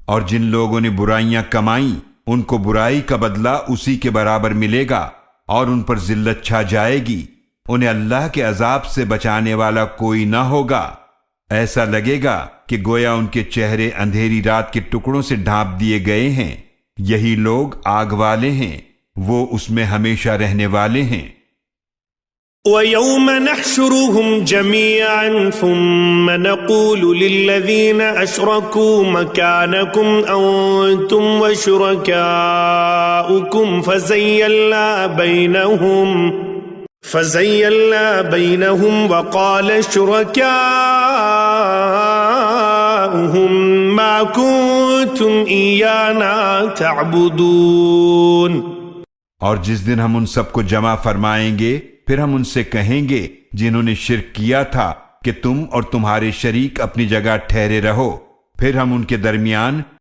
اور جن لوگوں نے برائیاں کمائیں ان کو برائی کا بدلہ اسی کے برابر ملے گا اور ان پر ذلت چھا جائے گی۔ انہیں اللہ کے عذاب سے بچانے والا کوئی نہ ہوگا۔ ایسا لگے گا کہ گویا ان کے چہرے اندھیری رات کے ٹکڑوں سے ڈھانپ دیے گئے ہیں۔ یہی لوگ آگ والے ہیں، وہ اس میں ہمیشہ رہنے والے ہیں۔ وَيَوْمَ نَحْشُرُهُمْ جَمِيعًا ثُمَّ نَقُولُ لِلَّذِينَ أَشْرَكُوا مَكَانَكُمْ أَنْتُمْ وَشُرَكَاؤُكُمْ فَزَيَّلْنَا بَيْنَهُمْ وَقَالَ شُرَكَاؤُهُمْ مَا كُنْتُمْ إِيَّانَا تَعْبُدُونَ۔ اور جس دن ہم ان سب کو جمع فرمائیں گے پھر ہم ان سے کہیں گے جنہوں نے شرک کیا تھا کہ تم اور تمہارے شریک اپنی جگہ ٹھہرے رہو، پھر ہم ان کے درمیان